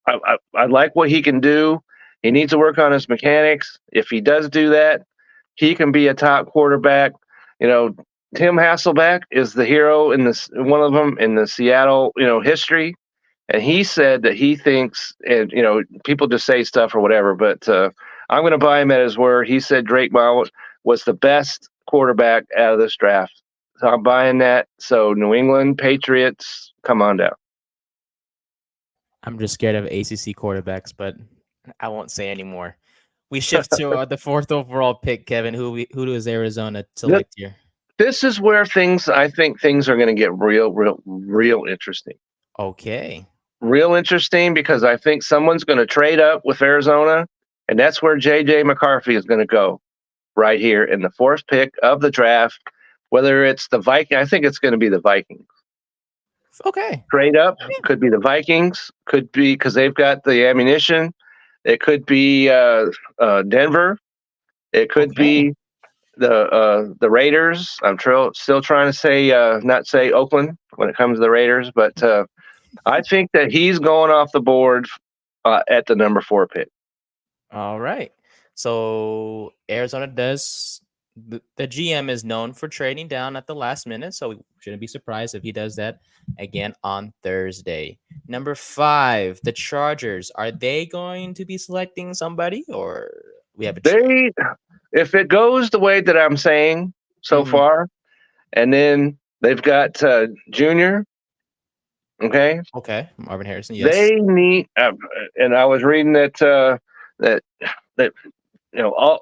I like what he can do. He needs to work on his mechanics. If he does do that, he can be a top quarterback. Tim Hasselbeck is the hero in this, one of them in the Seattle, history. And he said that he thinks, and people just say stuff or whatever, but I'm going to buy him at his word. He said Drake Miles was the best quarterback out of this draft. So I'm buying that. So New England Patriots, come on down. I'm just scared of ACC quarterbacks, but I won't say anymore. We shift to the 4th overall pick, Kevin. Who does Arizona select here? This is where I think things are going to get real interesting. Okay. Real interesting, because I think someone's going to trade up with Arizona, and that's where J.J. McCarthy is going to go right here in the 4th pick of the draft. Whether it's the Vikings, I think it's going to be the Vikings. Okay. Trade up, could be the Vikings, could be because they've got the ammunition. It could be Denver. It could be the Raiders. I'm still trying to not say Oakland when it comes to the Raiders, but I think that he's going off the board at the number 4 pick. All right. So Arizona does. The GM is known for trading down at the last minute, so we shouldn't be surprised if he does that again on Thursday. Number 5, the Chargers. Are they going to be selecting somebody, or we have a if it goes the way that I'm saying so far, and then they've got Junior. Okay, Marvin Harrison. Yes, they need. And I was reading that all.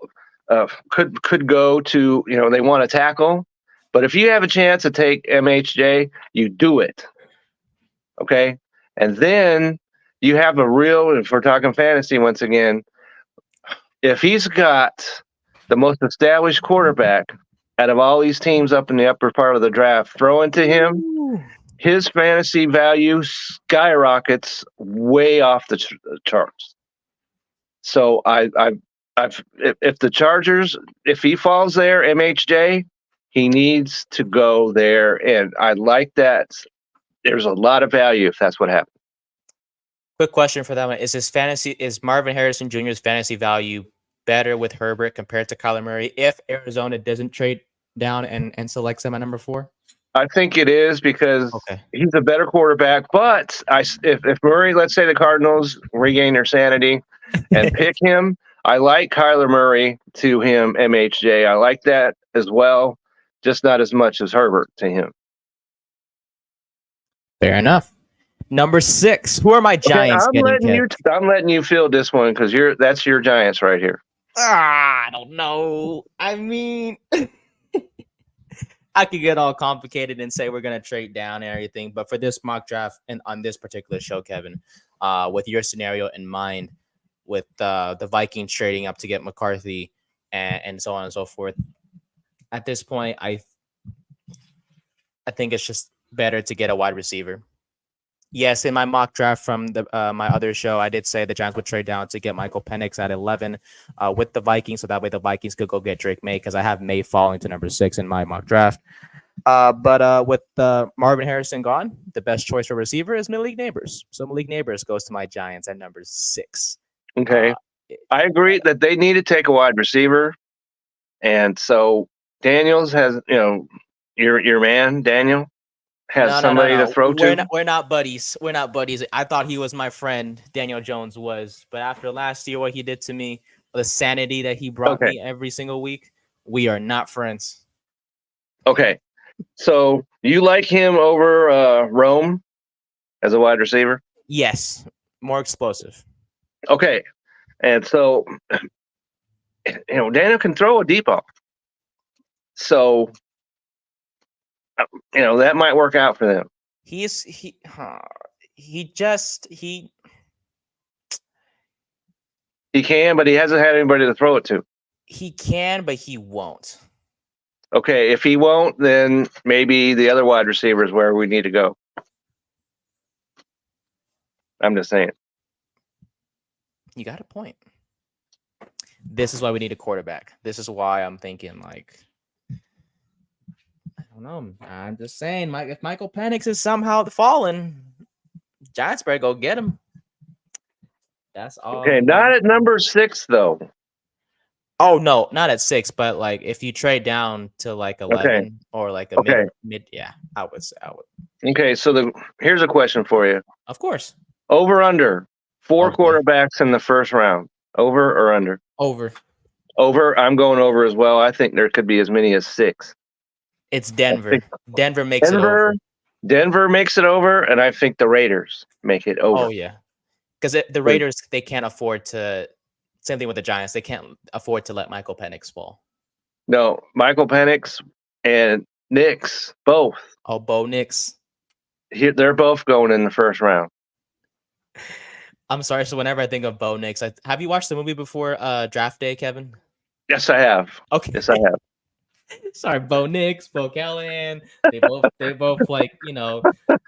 Could go to, they want to tackle, but if you have a chance to take MHJ, you do it. Okay. And then you have if we're talking fantasy once again, if he's got the most established quarterback out of all these teams up in the upper part of the draft thrown to him, his fantasy value skyrockets way off the charts. So if the Chargers, if he falls there, MHJ, he needs to go there. And I like that. There's a lot of value if that's what happens. Quick question for that one. Is Marvin Harrison Jr.'s fantasy value better with Herbert compared to Kyler Murray if Arizona doesn't trade down and selects him at number 4? I think it is, because he's a better quarterback. But if Murray, let's say the Cardinals regain their sanity and pick him, I like Kyler Murray to him, MHJ. I like that as well, just not as much as Herbert to him. Fair enough. Number 6. Who are my Giants? I'm letting you field this one, because that's your Giants right here. I don't know. I mean, I could get all complicated and say we're going to trade down and everything, but for this mock draft and on this particular show, Kevin, with your scenario in mind, with the Vikings trading up to get McCarthy and so on and so forth, at this point, I think it's just better to get a wide receiver. Yes, in my mock draft from my other show, I did say the Giants would trade down to get Michael Penix at 11 with the Vikings, so that way the Vikings could go get Drake May, because I have May falling to number 6 in my mock draft. But with Marvin Harrison gone, the best choice for receiver is Malik Neighbors. So Malik Neighbors goes to my Giants at number 6. Okay. I agree that they need to take a wide receiver. And so Daniels has, your man, Daniel, has somebody to throw to. We're not buddies. We're not buddies. I thought he was my friend, Daniel Jones was. But after last year, what he did to me, the sanity that he brought me every single week, we are not friends. Okay. So you like him over Rome as a wide receiver? Yes. More explosive. Okay. And so, Daniel can throw a deep ball. So, that might work out for them. He can, but he hasn't had anybody to throw it to. He can, but he won't. Okay. If he won't, then maybe the other wide receiver is where we need to go. I'm just saying. You got a point. This is why we need a quarterback. This is why I'm thinking like, I don't know. I'm just saying, Mike. If Michael Penix is somehow falling, Giants better go get him. That's all. Okay, not at number 6 though. Oh no, not at 6, but like if you trade down to like 11 or like a mid, yeah, I would. Okay, so here's a question for you. Of course. Over under 4 quarterbacks in the first round. Over or under? Over. Over. I'm going over as well. I think there could be as many as 6. It's Denver. Denver makes it over. Denver makes it over, and I think the Raiders make it over. Oh yeah, because the Raiders, they can't afford to. Same thing with the Giants. They can't afford to let Michael Penix fall. No, Michael Penix and Nix both. Oh, Bo Nix. They're both going in the first round. I'm sorry. So whenever I think of Bo Nix, have you watched the movie before Draft Day, Kevin? Yes, I have. Okay. Yes, I have. Sorry, Bo Nix, Bo Callahan. They both like,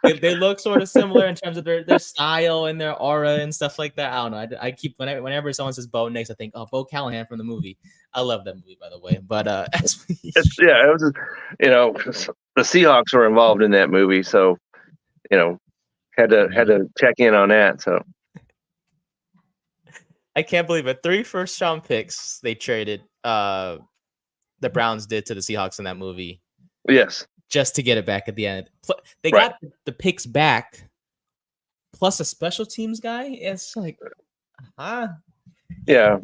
they look sort of similar in terms of their style and their aura and stuff like that. I don't know. I keep whenever someone says Bo Nix, I think, oh, Bo Callahan from the movie. I love that movie, by the way. But it was the Seahawks were involved in that movie, so had to check in on that. So I can't believe it. 3 first-round picks they traded. The Browns did to the Seahawks in that movie. Yes. Just to get it back at the end. They got the picks back, plus a special teams guy. It's like, yeah.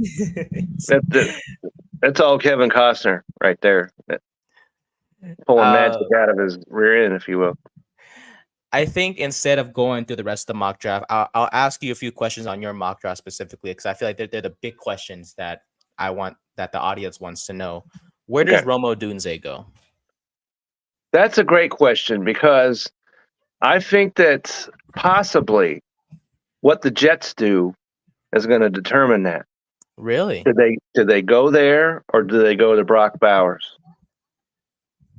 That's all Kevin Costner right there. Pulling magic out of his rear end, if you will. I think instead of going through the rest of the mock draft, I'll ask you a few questions on your mock draft specifically, because I feel like they're the big questions that I want, that the audience wants to know. Where does Rome Odunze go? That's a great question, because I think that possibly what the Jets do is going to determine that. Really? Do they go there, or do they go to Brock Bowers?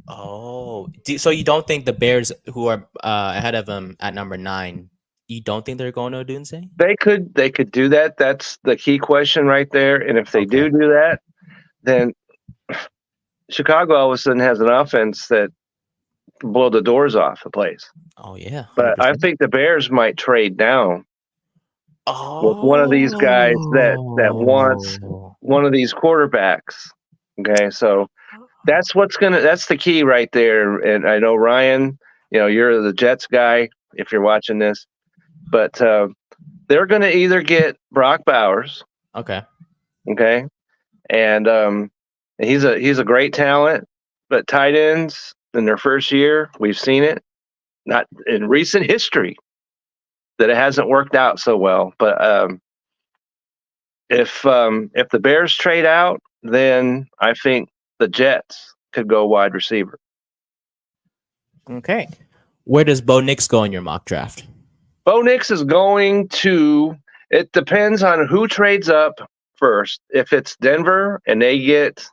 Oh, so you don't think the Bears, who are ahead of them at number 9, you don't think they're going to Odunze? They could do that. That's the key question right there. And if they do that, then Chicago all of a sudden has an offense that can blow the doors off the place. Oh yeah, 100%. But I think the Bears might trade down with one of these guys that wants one of these quarterbacks. Okay, so that's the key right there. And I know, Ryan, you're the Jets guy if you're watching this, but they're going to either get Brock Bowers. Okay. And he's a great talent, but tight ends in their first year, we've seen it, not in recent history, that it hasn't worked out so well. But if the Bears trade out, then I think the Jets could go wide receiver. Okay. Where does Bo Nix go in your mock draft? Bo Nix is going to, it depends on who trades up first. If it's Denver and they get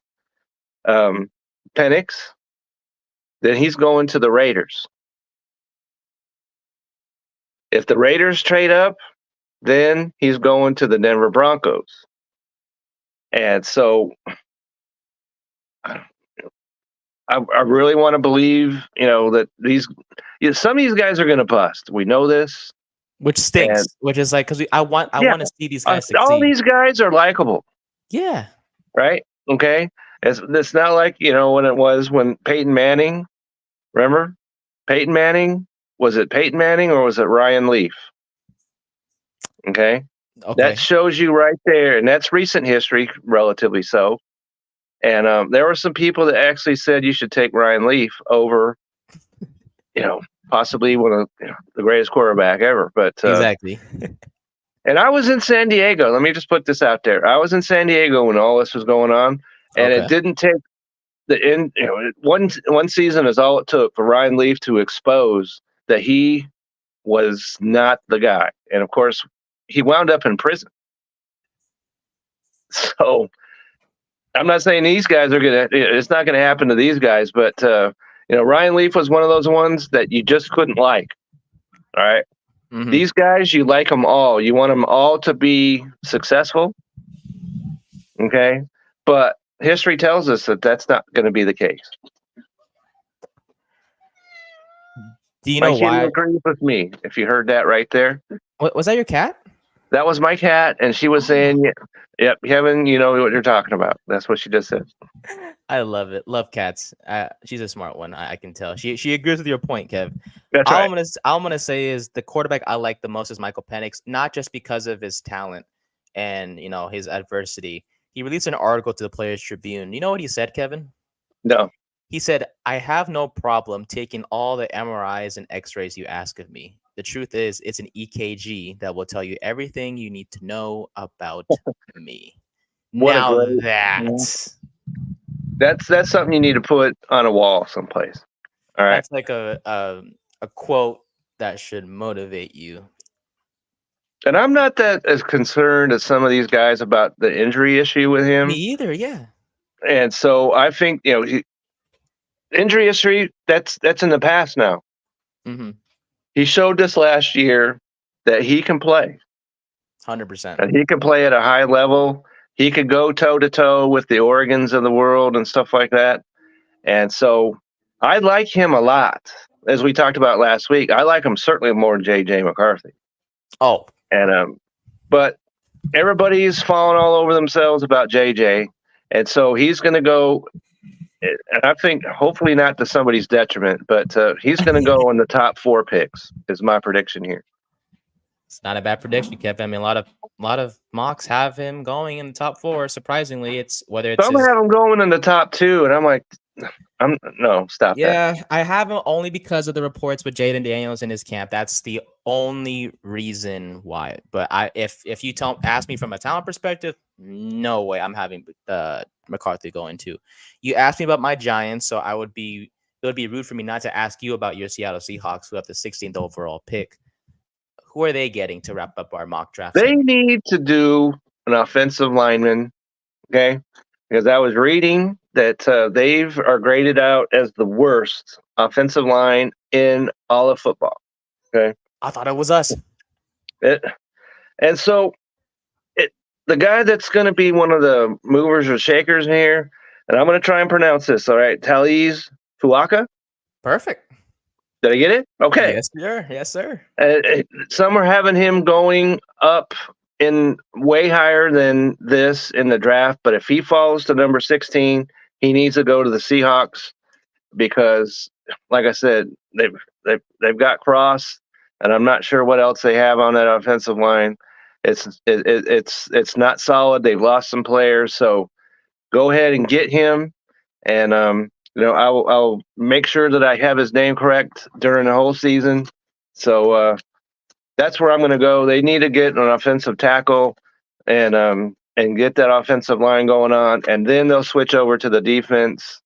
Penix, then he's going to the Raiders. If the Raiders trade up, then he's going to the Denver Broncos. And so I really want to believe, that some of these guys are going to bust. We know this, which stinks. Which is like, because I want to see these guys succeed. All these guys are likable. Yeah. Right. Okay. It's not like when it was when Peyton Manning. Remember, Peyton Manning. Was it Peyton Manning or was it Ryan Leaf? Okay. That shows you right there, and that's recent history, relatively so. And there were some people that actually said you should take Ryan Leaf over, possibly one of the greatest quarterback ever. But exactly. And I was in San Diego. Let me just put this out there. I was in San Diego when all this was going on, and it didn't take one season is all it took for Ryan Leaf to expose that he was not the guy. And of course, he wound up in prison. So I'm not saying these guys it's not going to happen to these guys, but Ryan Leaf was one of those ones that you just couldn't like. All right. Mm-hmm. These guys, you like them all. You want them all to be successful. Okay. But history tells us that that's not going to be the case. Do you know why? Agree with me. If you heard that right there. What was that? Your cat? That was my cat, and she was saying, "Yep, Kevin, you know what you're talking about." That's what she just said. I love it. Love cats. She's a smart one. I can tell. She agrees with your point, Kev. That's all right. I'm gonna say is the quarterback I like the most is Michael Penix, not just because of his talent and his adversity. He released an article to the Players Tribune. You know what he said, Kevin? No. He said, "I have no problem taking all the MRIs and X-rays you ask of me. The truth is, it's an EKG that will tell you everything you need to know about me." That's something you need to put on a wall someplace. All right. That's like a quote that should motivate you. And I'm not that as concerned as some of these guys about the injury issue with him. Me either, yeah. And so I think, injury history, that's in the past now. Mm-hmm. He showed this last year that he can play. 100%. And he can play at a high level. He could go toe-to-toe with the Oregons of the world and stuff like that. And so I like him a lot. As we talked about last week, I like him certainly more than J.J. McCarthy. Oh. And but everybody's falling all over themselves about J.J. And so he's going to go, and I think hopefully not to somebody's detriment, but he's going to go in the top 4 picks is my prediction here. It's not a bad prediction, Kev. I mean, a lot of mocks have him going in the top 4. Surprisingly, it's whether it's some have him going in the top 2, and I'm like, stop that. Yeah, I have him only because of the reports with Jaden Daniels in his camp. That's the only reason why. But if you ask me from a talent perspective, no way I'm having McCarthy going too. You asked me about my Giants, so it would be rude for me not to ask you about your Seattle Seahawks, who have the 16th overall pick. Who are they getting to wrap up our mock draft? They need to do an offensive lineman, okay? Because I was reading that they are graded out as the worst offensive line in all of football, okay? I thought it was us. And so the guy that's going to be one of the movers or shakers here, and I'm going to try and pronounce this, all right? Taliz Fuaka? Perfect. Did I get it? Okay. Yes, sir. Yes, sir. Some are having him going up in way higher than this in the draft, but if he falls to number 16, he needs to go to the Seahawks because, like I said, they've got Cross, and I'm not sure what else they have on that offensive line. It's not solid. They've lost some players, so go ahead and get him, and I'll make sure that I have his name correct during the whole season. So that's where I'm going to go. They need to get an offensive tackle and get that offensive line going on, and then they'll switch over to the defense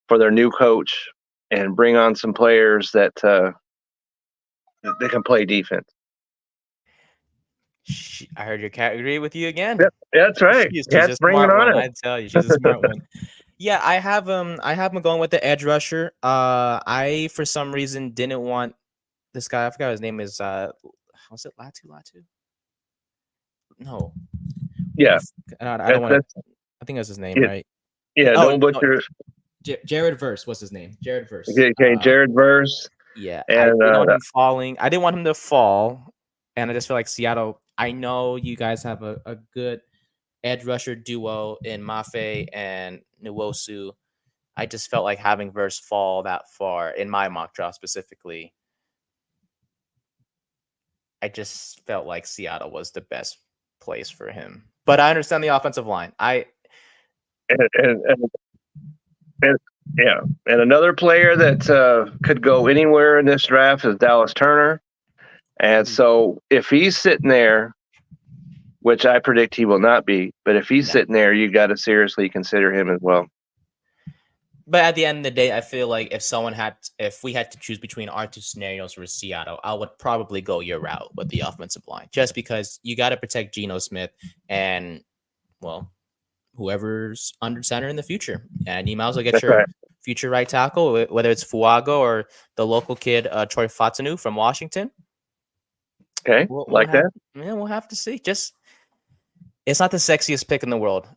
for their new coach and bring on some players that they can play defense. I heard your cat agree with you again. Yep, that's right. She's a smart one. I tell you, she's a smart one. Yeah, I have him going with the edge rusher. I for some reason didn't want this guy. I forgot his name is. Was it Latu? No. Yeah. I don't want to. I think that's his name, right? Yeah. Don't butcher. Jared Verse. What's his name? Jared Verse. Okay, Jared Verse. Yeah, and, I didn't want him falling. I didn't want him to fall, and I just feel like Seattle. I know you guys have a good edge rusher duo in Mafe and Nwosu. I just felt like having Verse fall that far in my mock draft specifically. I just felt like Seattle was the best place for him. But I understand the offensive line. Yeah, and another player that could go anywhere in this draft is Dallas Turner. And so if he's sitting there, which I predict he will not be, but if he's sitting there, you got to seriously consider him as well. But at the end of the day, I feel like if we had to choose between our two scenarios for Seattle, I would probably go your route with the offensive line, just because you got to protect Geno Smith and, well, whoever's under center in the future. And you might as well get your future right tackle, whether it's Fuaga or the local kid, Troy Fatsanu from Washington. Okay, like that. Yeah, we'll have to see. Just it's not the sexiest pick in the world.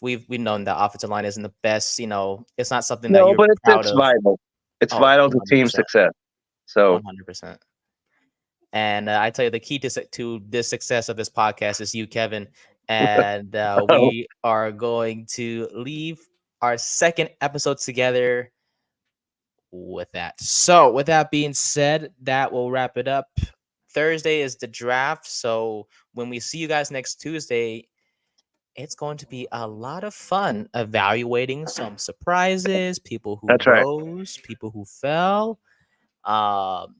We've known that offensive line isn't the best. It's not something that No, you're but proud it's of. vital. It's Oh, vital to team 100%. success. So 100%. And I tell you, the key to this success of this podcast is you, Kevin. And we are going to leave our second episode together with that. So, with that being said, that will wrap it up. Thursday is the draft. So, when we see you guys next Tuesday, it's going to be a lot of fun evaluating some surprises, people who that's right. rose, people who fell. Um,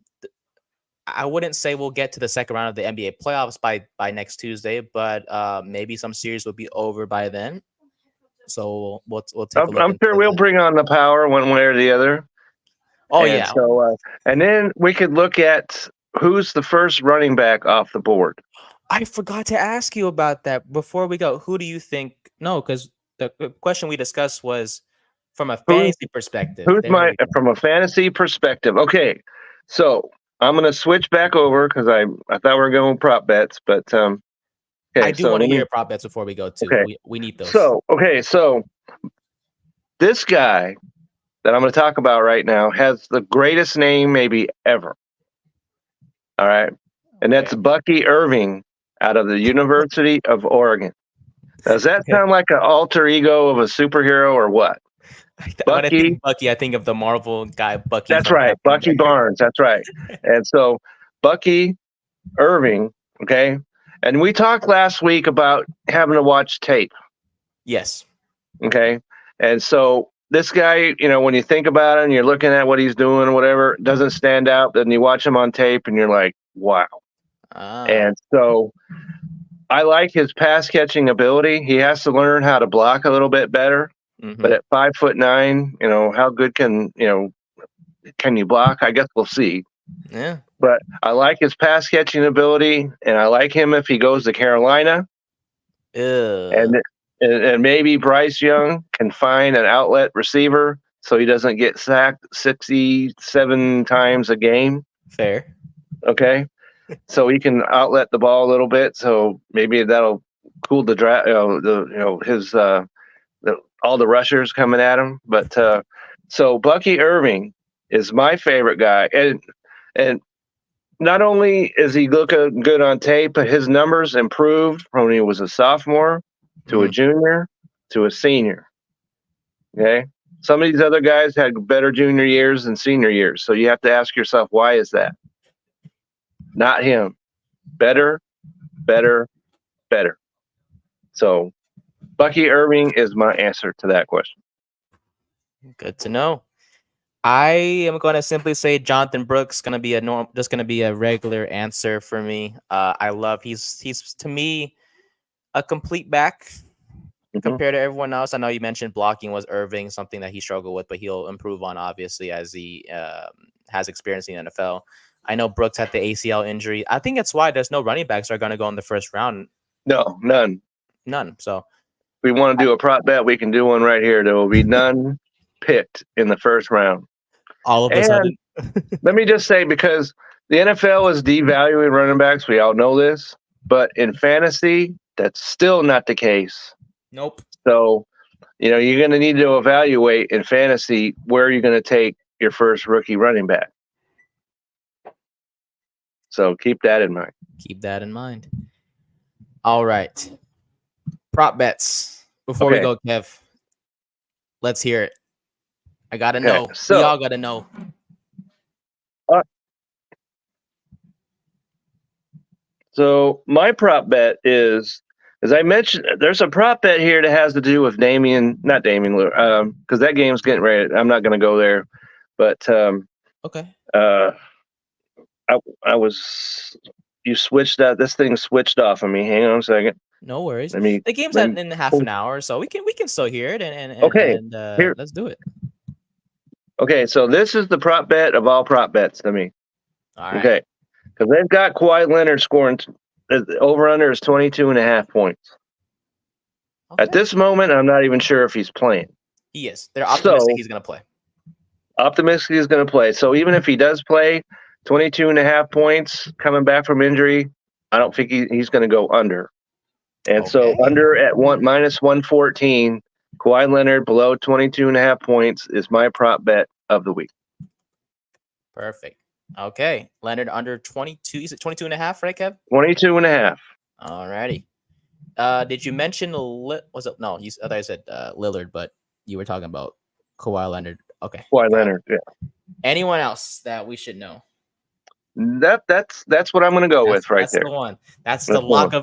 I wouldn't say we'll get to the second round of the NBA playoffs by next Tuesday, but maybe some series will be over by then. So we'll take a look. I'm sure we'll bring on the power one way or the other. Oh, and yeah. So and then we could look at who's the first running back off the board. I forgot to ask you about that before we go. Who do you think? No, because the question we discussed was from a fantasy perspective. From a fantasy perspective? Okay, so I'm going to switch back over because I thought we were going prop bets, but okay, I do want to hear prop bets before we go too. Okay. We need those. So this guy that I'm going to talk about right now has the greatest name maybe ever. All right, and that's Bucky Irving out of the University of Oregon. Does that sound like an alter ego of a superhero or what? When I think Bucky, I think of the Marvel guy, Bucky. That's right, Bucky Barnes. That's right. And so Bucky Irving, okay? And we talked last week about having to watch tape. Yes. Okay. And so this guy, when you think about it and you're looking at what he's doing or whatever, it doesn't stand out. Then you watch him on tape and you're like, wow. And so I like his pass catching ability. He has to learn how to block a little bit better. Mm-hmm. But at 5'9", how good can you block? I guess we'll see. Yeah. But I like his pass catching ability, and I like him if he goes to Carolina. And maybe Bryce Young can find an outlet receiver so he doesn't get sacked 67 times a game. Fair. Okay. So he can outlet the ball a little bit. So maybe that'll cool the draft. His all the rushers coming at him. But so Bucky Irving is my favorite guy, and not only is he looking good on tape, but his numbers improved from when he was a sophomore to a junior to a senior. Okay. Some of these other guys had better junior years than senior years. So you have to ask yourself, why is that? Not him. Better. So Bucky Irving is my answer to that question. Good to know. I am going to simply say Jonathan Brooks going to be just going to be a regular answer for me. I love he's to me a complete back compared to everyone else. I know you mentioned blocking was Irving, something that he struggled with, but he'll improve on obviously as he has experience in the NFL. I know Brooks had the ACL injury. I think that's why there's no running backs that are going to go in the first round. No, none. So if we want to do a prop bet, we can do one right here. There will be none picked in the first round. All of a sudden. Let me just say, because the NFL is devaluing running backs, we all know this, but in fantasy, that's still not the case. Nope. So, you're going to need to evaluate in fantasy where you're going to take your first rookie running back. So keep that in mind. All right. Prop bets. Before we go, Kev, let's hear it. I got to know. We all got to know. So my prop bet is, as I mentioned, there's a prop bet here that has to do with not Damian Lillard, because that game's getting ready. I'm not going to go there. But okay. You switched that. This thing switched off on me. Hang on a second. No worries. The game's in half an hour, so we can still hear it. And let's do it. Okay, so this is the prop bet of all prop bets to me. All right. Okay, because they've got Kawhi Leonard scoring. Over under is 22.5 points. Okay. At this moment, I'm not even sure if he's playing. He is. They're optimistic he's going to play. Optimistic he's going to play. So even if he does play, 22.5 points coming back from injury. I don't think he's going to go under. And so under at minus 114, Kawhi Leonard below 22.5 points is my prop bet of the week. Perfect. Okay. Leonard under 22. You said 22.5, right, Kev? 22.5. All righty. Did you mention was it? No, I thought you said Lillard, but you were talking about Kawhi Leonard. Okay. Kawhi Leonard, yeah. Anyone else that we should know? That's what I'm going to go with right there. That's the one. That's the lock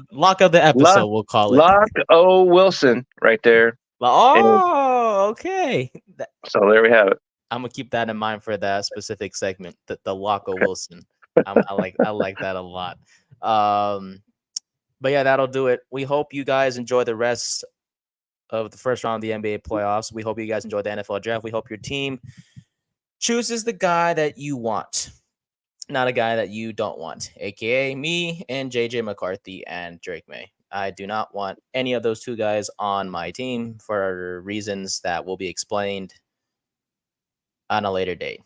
of the episode. We'll call it Lock O Wilson right there. Oh, okay. So there we have it. I'm gonna keep that in mind for that specific segment. The lock O Wilson. I like that a lot. But yeah, that'll do it. We hope you guys enjoy the rest of the first round of the NBA playoffs. We hope you guys enjoy the NFL draft. We hope your team chooses the guy that you want, not a guy that you don't want, aka me and JJ McCarthy and Drake May. I do not want any of those two guys on my team for reasons that will be explained on a later date.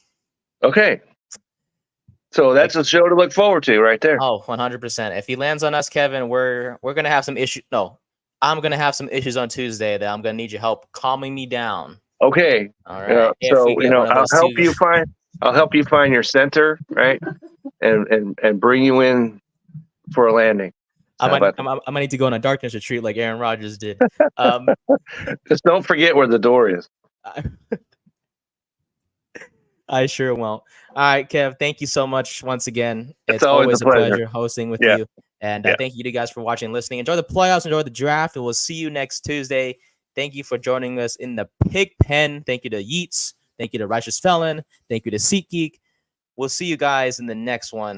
Okay. So that's a show to look forward to right there. Oh, 100%. If he lands on us, Kevin, we're going to have some issues. No, I'm going to have some issues on Tuesday that I'm going to need your help calming me down. Okay. All right. So, I'll help you find your center, right? and bring you in for a landing. I might need to go on a darkness retreat like Aaron Rodgers did. Just don't forget where the door is. I sure won't. All right, Kev, thank you so much once again. It's always a pleasure hosting with you. And thank you to you guys for watching and listening. Enjoy the playoffs, enjoy the draft, and we'll see you next Tuesday. Thank you for joining us in the Pig Pen. Thank you to Yeats. Thank you to Righteous Felon. Thank you to SeatGeek. We'll see you guys in the next one.